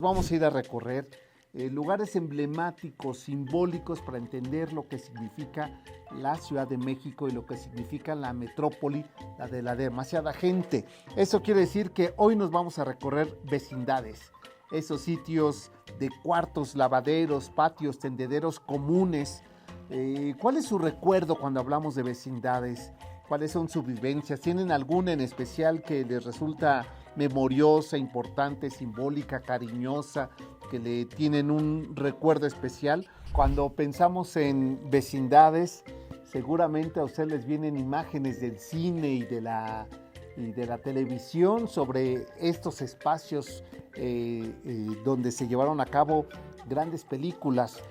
Vamos a ir a recorrer lugares emblemáticos, simbólicos para entender lo que significa la Ciudad de México y lo que significa la metrópoli, la de la demasiada gente. Eso quiere decir que hoy nos vamos a recorrer vecindades, esos sitios de cuartos, lavaderos, patios, tendederos comunes. ¿Cuál es su recuerdo cuando hablamos de vecindades? ¿Cuáles son sus vivencias? ¿Tienen alguna en especial que les resulta memoriosa, importante, simbólica, cariñosa, que le tienen un recuerdo especial? Cuando pensamos en vecindades, seguramente a ustedes les vienen imágenes del cine y de la televisión sobre estos espacios donde se llevaron a cabo grandes películas.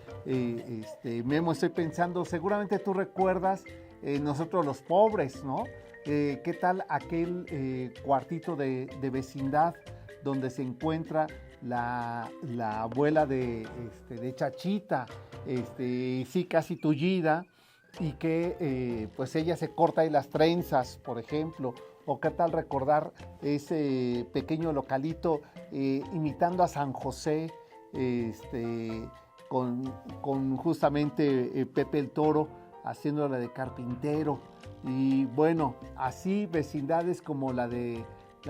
Memo, estoy pensando, seguramente tú recuerdas Nosotros los Pobres, ¿no? ¿Qué tal aquel cuartito de vecindad donde se encuentra la abuela de Chachita, sí, casi tullida, y que pues ella se corta ahí las trenzas, por ejemplo? ¿O qué tal recordar ese pequeño localito imitando a San José, con justamente Pepe el Toro haciéndola de carpintero? Y bueno, así vecindades como la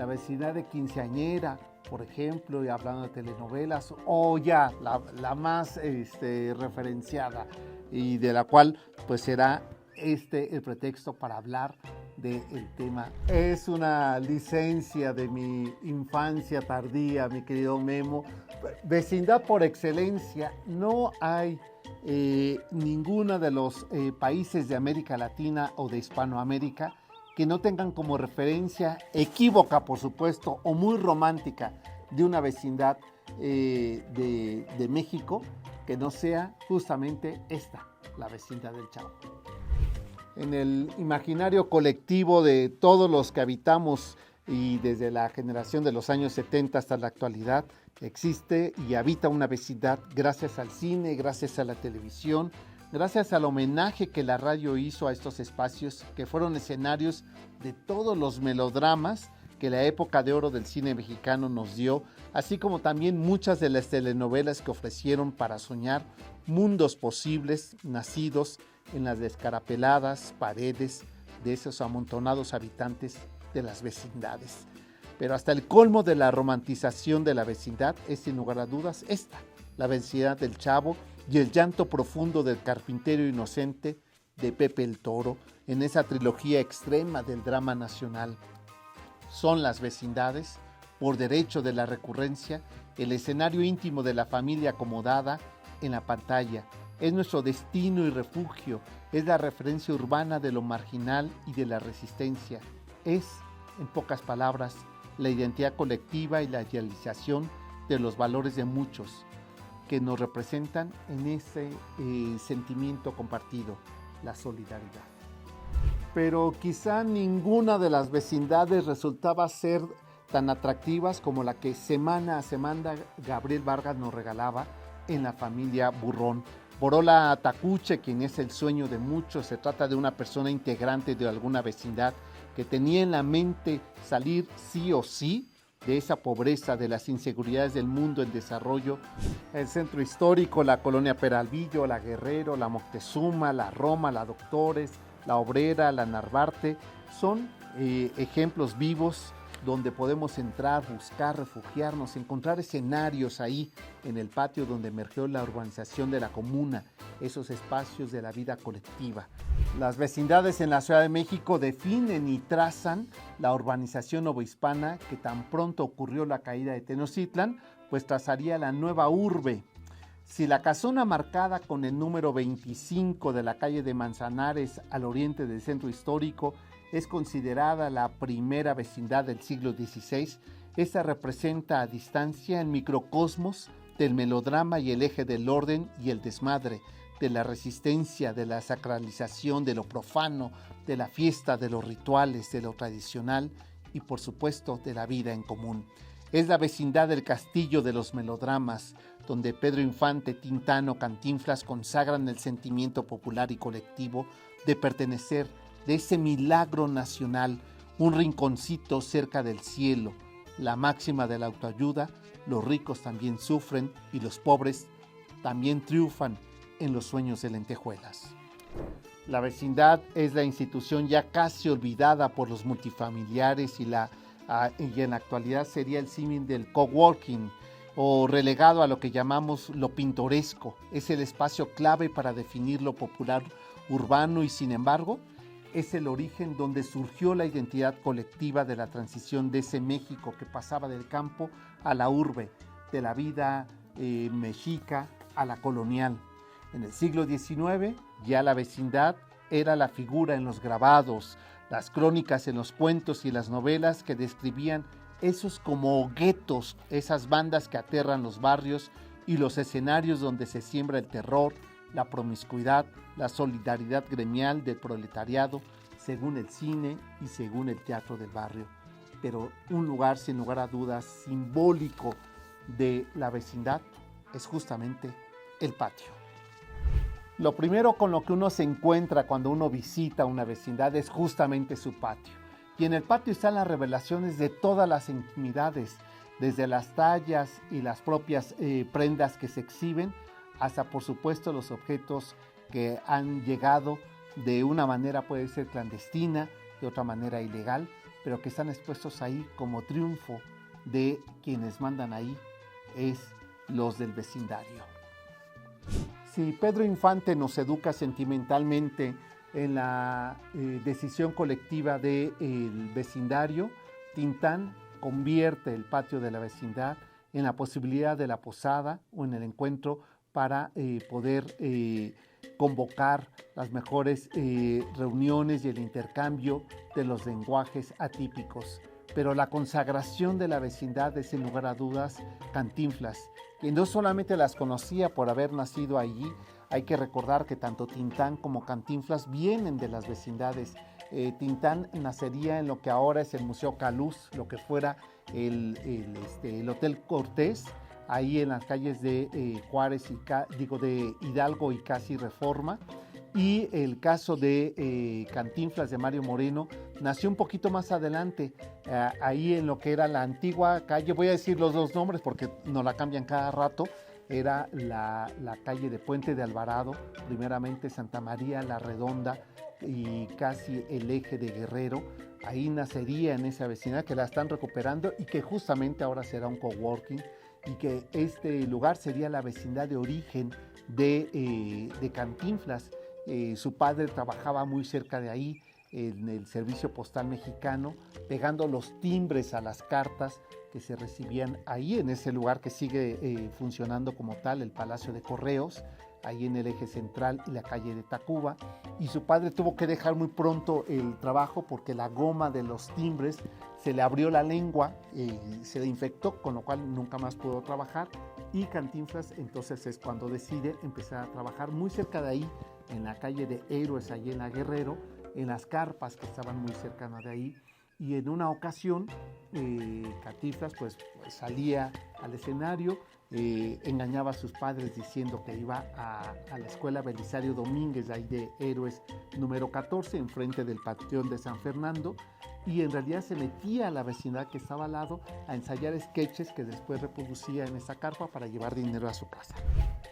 vecindad de Quinceañera, por ejemplo, y hablando de telenovelas, o ya la más referenciada, y de la cual pues será el pretexto para hablar del tema. Es una licencia de mi infancia tardía, mi querido Memo. Vecindad por excelencia. No hay ninguno de los países de América Latina o de Hispanoamérica que no tengan como referencia equívoca, por supuesto, o muy romántica de una vecindad de México, que no sea justamente esta, la vecindad del Chavo. En el imaginario colectivo de todos los que habitamos, y desde la generación de los años 70 hasta la actualidad, existe y habita una vecindad gracias al cine, gracias a la televisión, gracias al homenaje que la radio hizo a estos espacios que fueron escenarios de todos los melodramas que la época de oro del cine mexicano nos dio, así como también muchas de las telenovelas que ofrecieron para soñar mundos posibles nacidos en las descarapeladas paredes de esos amontonados habitantes de las vecindades. Pero hasta el colmo de la romantización de la vecindad es, sin lugar a dudas, esta, la vecindad del Chavo y el llanto profundo del carpintero inocente de Pepe el Toro, en esa trilogía extrema del drama nacional. Son las vecindades, por derecho de la recurrencia, el escenario íntimo de la familia acomodada en la pantalla. Es nuestro destino y refugio, es la referencia urbana de lo marginal y de la resistencia. Es, en pocas palabras, la identidad colectiva y la idealización de los valores de muchos que nos representan en ese sentimiento compartido, la solidaridad. Pero quizá ninguna de las vecindades resultaba ser tan atractivas como la que semana a semana Gabriel Vargas nos regalaba en La Familia Burrón. Borola Tacuche, quien es el sueño de muchos, se trata de una persona integrante de alguna vecindad que tenía en la mente salir sí o sí de esa pobreza, de las inseguridades del mundo en desarrollo. El centro histórico, la colonia Peralvillo, la Guerrero, la Moctezuma, la Roma, la Doctores, la Obrera, la Narvarte, son ejemplos vivos donde podemos entrar, buscar, refugiarnos, encontrar escenarios ahí en el patio donde emergió la urbanización de la comuna, esos espacios de la vida colectiva. Las vecindades en la Ciudad de México definen y trazan la urbanización novohispana que tan pronto ocurrió la caída de Tenochtitlan, pues trazaría la nueva urbe. Si la casona marcada con el número 25 de la calle de Manzanares al oriente del centro histórico es considerada la primera vecindad del siglo XVI, esta representa a distancia el microcosmos del melodrama y el eje del orden y el desmadre, de la resistencia, de la sacralización, de lo profano, de la fiesta, de los rituales, de lo tradicional y por supuesto de la vida en común. Es la vecindad del castillo de los melodramas, donde Pedro Infante, Tintán o Cantinflas consagran el sentimiento popular y colectivo de pertenecer, de ese milagro nacional, un rinconcito cerca del cielo, la máxima de la autoayuda los ricos también sufren y los pobres también triunfan en los sueños de lentejuelas. La vecindad es la institución ya casi olvidada por los multifamiliares y en la actualidad sería el símil del coworking o relegado a lo que llamamos lo pintoresco. Es el espacio clave para definir lo popular urbano y sin embargo es el origen donde surgió la identidad colectiva de la transición de ese México que pasaba del campo a la urbe, de la vida mexica a la colonial. En el siglo XIX ya la vecindad era la figura en los grabados, las crónicas en los cuentos y las novelas que describían esos como guetos, esas bandas que aterran los barrios y los escenarios donde se siembra el terror, la promiscuidad, la solidaridad gremial del proletariado, según el cine y según el teatro del barrio. Pero un lugar, sin lugar a dudas, simbólico de la vecindad es justamente el patio. Lo primero con lo que uno se encuentra cuando uno visita una vecindad es justamente su patio. Y en el patio están las revelaciones de todas las intimidades, desde las tallas y las propias prendas que se exhiben, hasta por supuesto los objetos que han llegado de una manera puede ser clandestina, de otra manera ilegal, pero que están expuestos ahí como triunfo de quienes mandan ahí, es los del vecindario. Si Pedro Infante nos educa sentimentalmente en la decisión colectiva del vecindario, Tintán convierte el patio de la vecindad en la posibilidad de la posada o en el encuentro para poder convocar las mejores reuniones y el intercambio de los lenguajes atípicos. Pero la consagración de la vecindad es sin lugar a dudas Cantinflas, que no solamente las conocía por haber nacido allí. Hay que recordar que tanto Tintán como Cantinflas vienen de las vecindades. Tintán nacería en lo que ahora es el Museo Caluz, lo que fuera el Hotel Cortés, ahí en las calles de Juárez de Hidalgo y casi Reforma. Y el caso de Cantinflas de Mario Moreno nació un poquito más adelante, ahí en lo que era la antigua calle, voy a decir los dos nombres porque nos la cambian cada rato, era la calle de Puente de Alvarado, primeramente Santa María la Redonda y casi el eje de Guerrero. Ahí nacería en esa vecindad que la están recuperando y que justamente ahora será un coworking y que este lugar sería la vecindad de origen de Cantinflas. Su padre trabajaba muy cerca de ahí en el Servicio Postal Mexicano, pegando los timbres a las cartas que se recibían ahí en ese lugar que sigue funcionando como tal, el Palacio de Correos, ahí en el eje central y la calle de Tacuba. Y su padre tuvo que dejar muy pronto el trabajo porque la goma de los timbres se le abrió la lengua, se le infectó, con lo cual nunca más pudo trabajar. Y Cantinflas entonces es cuando decide empezar a trabajar muy cerca de ahí, en la calle de Héroes, allí en la Guerrero, en las carpas que estaban muy cercanas de ahí. Y en una ocasión, Cantinflas pues salía al escenario, engañaba a sus padres diciendo que iba a la escuela Belisario Domínguez, ahí de Héroes número 14, enfrente del Panteón de San Fernando, y en realidad se metía a la vecindad que estaba al lado a ensayar sketches que después reproducía en esa carpa para llevar dinero a su casa.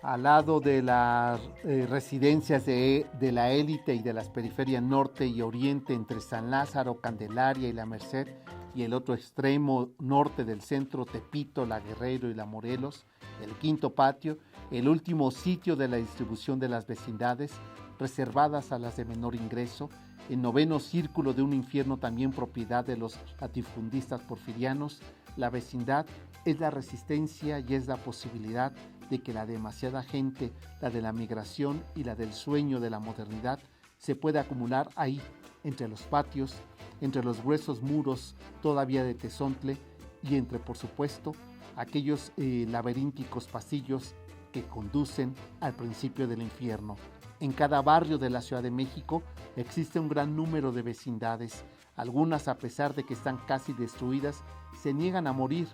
Al lado de las residencias de la élite y de las periferias norte y oriente entre San Lázaro, Candelaria y La Merced, y el otro extremo norte del centro, Tepito, La Guerrero y La Morelos, el quinto patio, el último sitio de la distribución de las vecindades, reservadas a las de menor ingreso, el noveno círculo de un infierno también propiedad de los latifundistas porfirianos. La vecindad es la resistencia y es la posibilidad de que la demasiada gente, la de la migración y la del sueño de la modernidad, se pueda acumular ahí, entre los patios, entre los gruesos muros todavía de tezontle y entre, por supuesto, aquellos laberínticos pasillos que conducen al principio del infierno. En cada barrio de la Ciudad de México existe un gran número de vecindades. Algunas, a pesar de que están casi destruidas, se niegan a morir.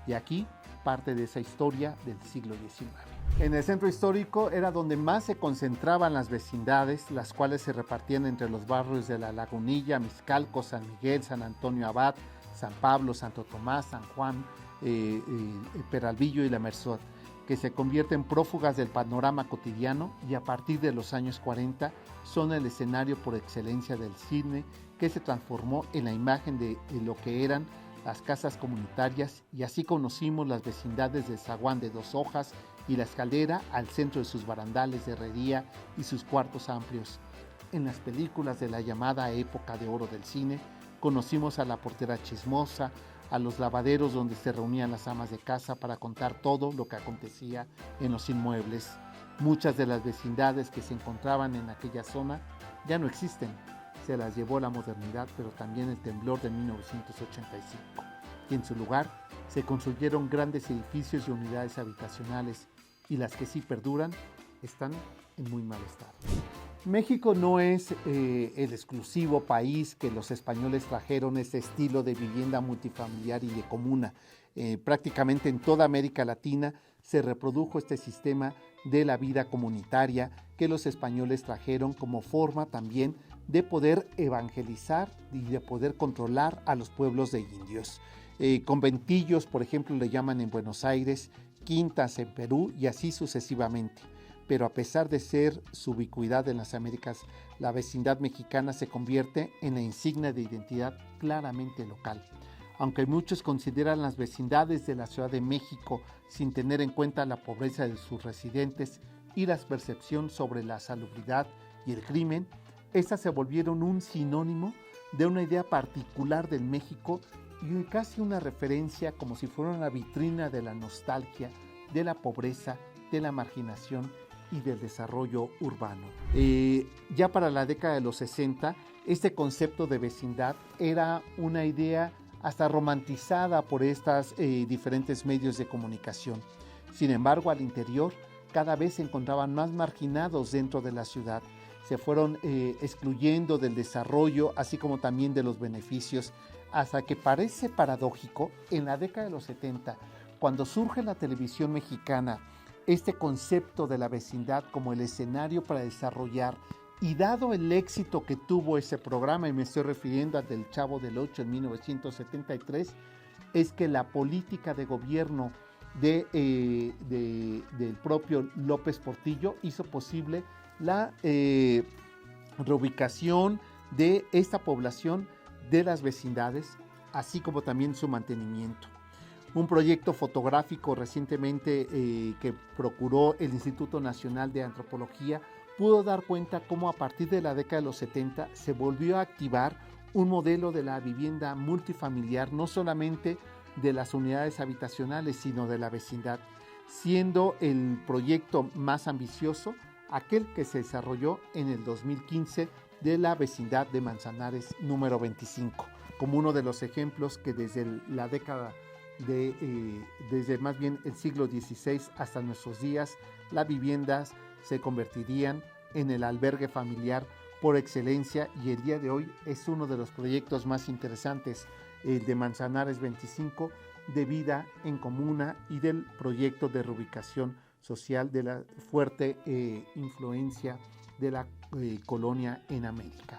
Y aquí parte de esa historia del siglo XIX. En el centro histórico era donde más se concentraban las vecindades, las cuales se repartían entre los barrios de La Lagunilla, Mixcalco, San Miguel, San Antonio Abad, San Pablo, Santo Tomás, San Juan, Peralvillo y La Merced, que se convierten prófugas del panorama cotidiano y a partir de los años 40 son el escenario por excelencia del cine que se transformó en la imagen de lo que eran las casas comunitarias, y así conocimos las vecindades del zaguán de 2 hojas y La Escalera al centro de sus barandales de herrería y sus cuartos amplios. En las películas de la llamada época de oro del cine, conocimos a la portera chismosa, a los lavaderos donde se reunían las amas de casa para contar todo lo que acontecía en los inmuebles. Muchas de las vecindades que se encontraban en aquella zona ya no existen. Se las llevó la modernidad, pero también el temblor de 1985. Y en su lugar se construyeron grandes edificios y unidades habitacionales, y las que sí perduran están en muy mal estado. México no es el exclusivo país que los españoles trajeron este estilo de vivienda multifamiliar y de comuna. Prácticamente en toda América Latina se reprodujo este sistema de la vida comunitaria que los españoles trajeron como forma también de poder evangelizar y de poder controlar a los pueblos de indios. Conventillos, por ejemplo, le llaman en Buenos Aires, quintas en Perú y así sucesivamente. Pero a pesar de ser su ubicuidad en las Américas, la vecindad mexicana se convierte en la insignia de identidad claramente local. Aunque muchos consideran las vecindades de la Ciudad de México sin tener en cuenta la pobreza de sus residentes y la percepción sobre la salubridad y el crimen, estas se volvieron un sinónimo de una idea particular del México y casi una referencia como si fuera una vitrina de la nostalgia, de la pobreza, de la marginación y del desarrollo urbano. Ya para la década de los 60, este concepto de vecindad era una idea hasta romantizada por estos diferentes medios de comunicación. Sin embargo, al interior cada vez se encontraban más marginados dentro de la ciudad. Se fueron excluyendo del desarrollo, así como también de los beneficios, hasta que parece paradójico, en la década de los 70, cuando surge la televisión mexicana, este concepto de la vecindad como el escenario para desarrollar, y dado el éxito que tuvo ese programa, y me estoy refiriendo al del Chavo del Ocho en 1973, es que la política de gobierno del propio López Portillo hizo posible la reubicación de esta población de las vecindades, así como también su mantenimiento. Un proyecto fotográfico recientemente que procuró el Instituto Nacional de Antropología pudo dar cuenta cómo a partir de la década de los 70 se volvió a activar un modelo de la vivienda multifamiliar, no solamente de las unidades habitacionales, sino de la vecindad, siendo el proyecto más ambicioso aquel que se desarrolló en el 2015 de la vecindad de Manzanares número 25, como uno de los ejemplos que desde la década desde más bien el siglo XVI hasta nuestros días, las viviendas se convertirían en el albergue familiar por excelencia, y el día de hoy es uno de los proyectos más interesantes, el de Manzanares 25, de vida en comuna y del proyecto de reubicación social de la fuerte influencia de la colonia en América.